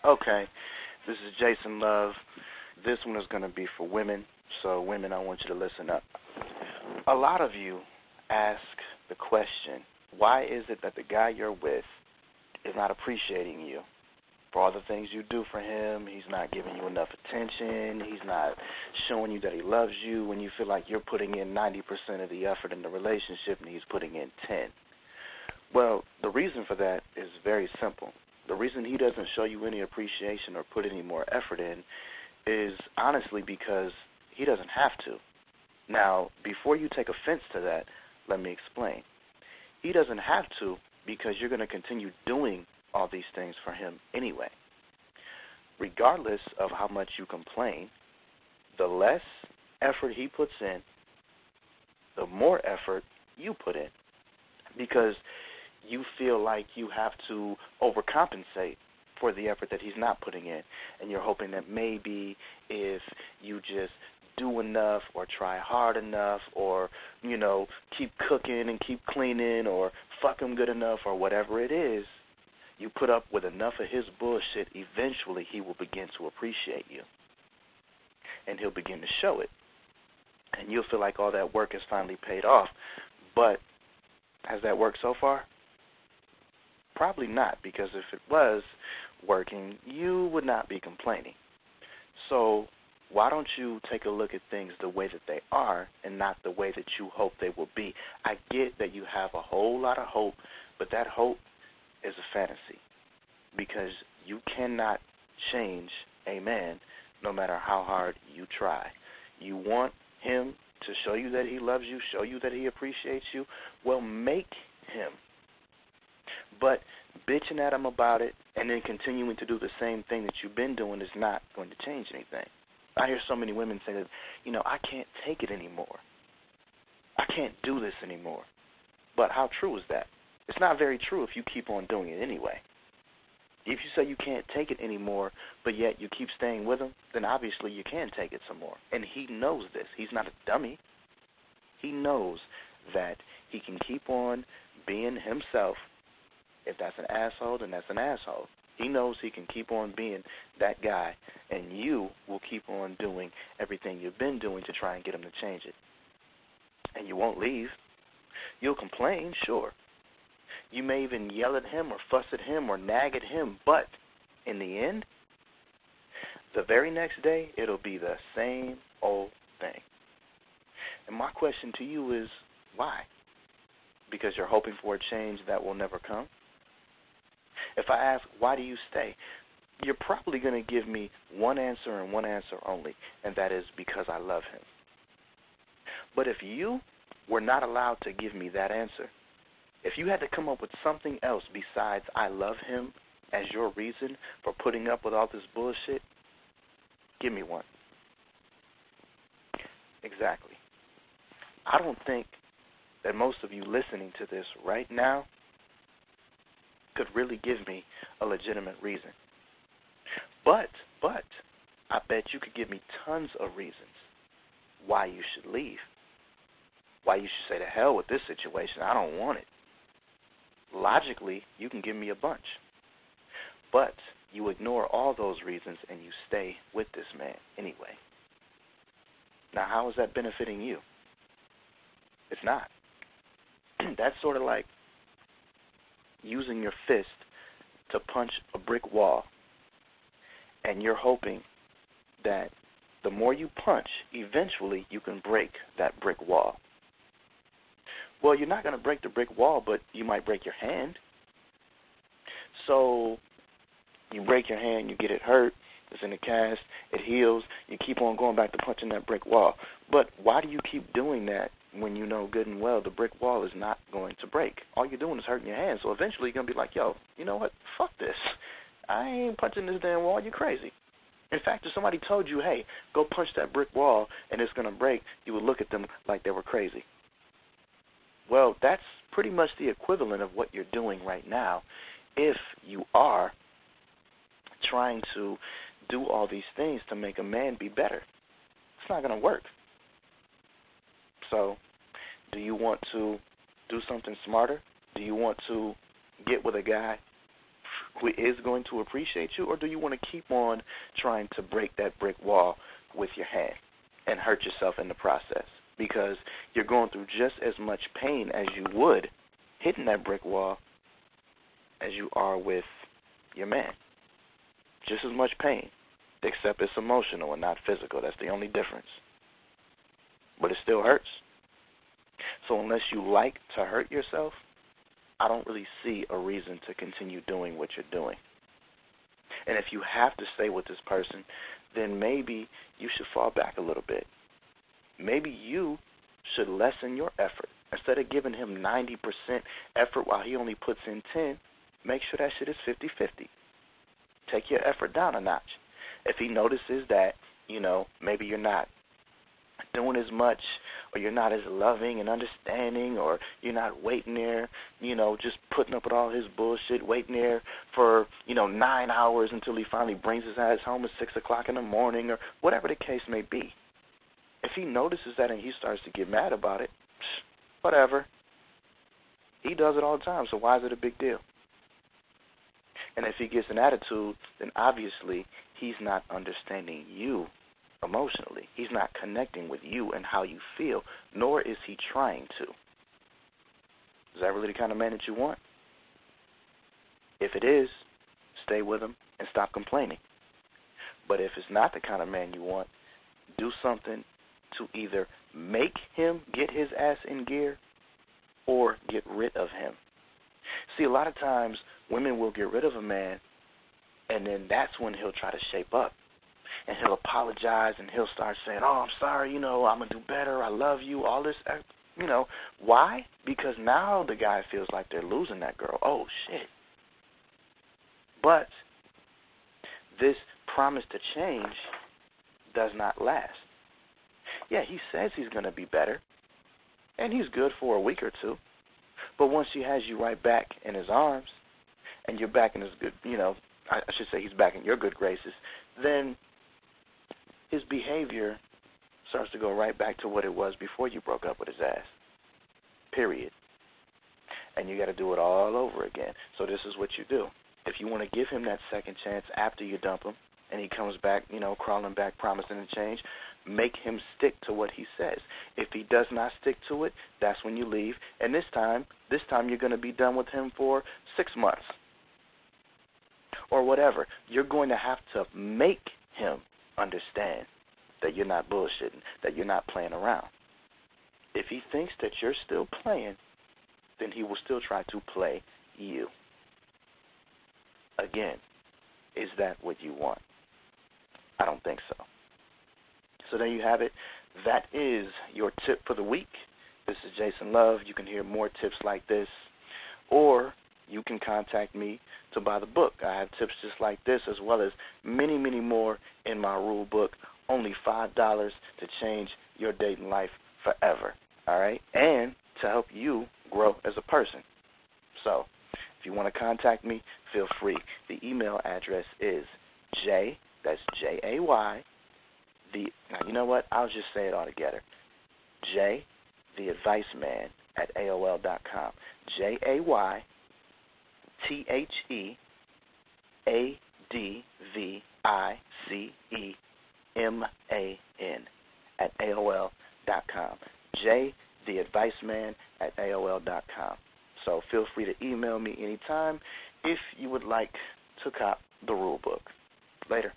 Okay, this is Jason Love. This one is going to be for women, so women, I want you to listen up. A lot of you ask the question, why is it that the guy you're with is not appreciating you for all the things you do for him? He's not giving you enough attention. He's not showing you that he loves you when you feel like you're putting in 90% of the effort in the relationship and he's putting in 10. Well, the reason for that is very simple. The reason he doesn't show you any appreciation or put any more effort in is honestly because he doesn't have to. Now, before you take offense to that, let me explain. He doesn't have to because you're going to continue doing all these things for him anyway. Regardless of how much you complain, the less effort he puts in, the more effort you put in, because you feel like you have to overcompensate for the effort that he's not putting in, and you're hoping that maybe if you just do enough or try hard enough or, keep cooking and keep cleaning or fuck him good enough or whatever it is, you put up with enough of his bullshit, eventually he will begin to appreciate you. And he'll begin to show it. And you'll feel like all that work has finally paid off. But has that worked so far? Probably not, because if it was working, you would not be complaining. So why don't you take a look at things the way that they are and not the way that you hope they will be? I get that you have a whole lot of hope, but that hope is a fantasy, because you cannot change a man no matter how hard you try. You want him to show you that he loves you, show you that he appreciates you, well, make him. But bitching at him about it and then continuing to do the same thing that you've been doing is not going to change anything. I hear so many women say that, I can't take it anymore. I can't do this anymore. But how true is that? It's not very true if you keep on doing it anyway. If you say you can't take it anymore, but yet you keep staying with him, then obviously you can take it some more. And he knows this. He's not a dummy. He knows that he can keep on being himself. If that's an asshole, then that's an asshole. He knows he can keep on being that guy, and you will keep on doing everything you've been doing to try and get him to change it. And you won't leave. You'll complain, sure. You may even yell at him or fuss at him or nag at him, but in the end, the very next day, it'll be the same old thing. And my question to you is, why? Because you're hoping for a change that will never come? If I ask, why do you stay? You're probably going to give me one answer and one answer only, and that is because I love him. But if you were not allowed to give me that answer, if you had to come up with something else besides I love him as your reason for putting up with all this bullshit, give me one. Exactly. I don't think that most of you listening to this right now could really give me a legitimate reason. But I bet you could give me tons of reasons why you should leave. Why you should say, to hell with this situation, I don't want it. Logically, you can give me a bunch. But you ignore all those reasons and you stay with this man anyway. Now, how is that benefiting you? It's not. That's sort of like using your fist to punch a brick wall, and you're hoping that the more you punch, eventually you can break that brick wall. Well, you're not going to break the brick wall, but you might break your hand. So you break your hand, you get it hurt, it's in a cast, it heals, you keep on going back to punching that brick wall. But why do you keep doing that when you know good and well the brick wall is not going to break? All you're doing is hurting your hand. So eventually you're going to be like, yo, you know what? Fuck this. I ain't punching this damn wall. You're crazy. In fact, if somebody told you, hey, go punch that brick wall and it's going to break, you would look at them like they were crazy. Well, that's pretty much the equivalent of what you're doing right now if you are trying to do all these things to make a man be better. It's not going to work. So, do you want to do something smarter? Do you want to get with a guy who is going to appreciate you, or do you want to keep on trying to break that brick wall with your hand and hurt yourself in the process? Because you're going through just as much pain as you would hitting that brick wall as you are with your man. Just as much pain, except it's emotional and not physical. That's the only difference. But it still hurts. So unless you like to hurt yourself, I don't really see a reason to continue doing what you're doing. And if you have to stay with this person, then maybe you should fall back a little bit. Maybe you should lessen your effort. Instead of giving him 90% effort while he only puts in 10, make sure that shit is 50-50. Take your effort down a notch. If he notices that, maybe you're not doing as much, or you're not as loving and understanding, or you're not waiting there, just putting up with all his bullshit, waiting there for, 9 hours until he finally brings his ass home at 6 o'clock in the morning, or whatever the case may be. If he notices that and he starts to get mad about it, whatever. He does it all the time, so why is it a big deal? And if he gets an attitude, then obviously he's not understanding you emotionally. He's not connecting with you and how you feel, nor is he trying to. Is that really the kind of man that you want? If it is, stay with him and stop complaining. But if it's not the kind of man you want, do something to either make him get his ass in gear or get rid of him. See, a lot of times women will get rid of a man, and then that's when he'll try to shape up. And he'll apologize, and he'll start saying, oh, I'm sorry, I'm going to do better, I love you, all this, Why? Because now the guy feels like they're losing that girl. Oh, shit. But this promise to change does not last. Yeah, he says he's going to be better, and he's good for a week or two. But once he has you right back in his arms, and you're back in his good, I should say he's back in your good graces, then his behavior starts to go right back to what it was before you broke up with his ass. Period. And you got to do it all over again. So this is what you do. If you want to give him that second chance after you dump him, and he comes back, crawling back, promising to change, make him stick to what he says. If he does not stick to it, that's when you leave. And this time you're going to be done with him for 6 months or whatever. You're going to have to make him understand that you're not bullshitting, that you're not playing around. If he thinks that you're still playing, then he will still try to play you. Again, is that what you want? I don't think so. So there you have it. That is your tip for the week. This is Jason Love. You can hear more tips like this, or you can contact me to buy the book. I have tips just like this, as well as many, many more in my rule book. Only $5 to change your dating life forever. All right? And to help you grow as a person. So if you want to contact me, feel free. The email address is J, that's J-A-Y, now you know what? I'll just say it all together. J, the advice man at AOL.com. JAYTHEADVICEMAN at AOL.com. J, the advice man at AOL.com. So feel free to email me anytime if you would like to cop the rule book. Later.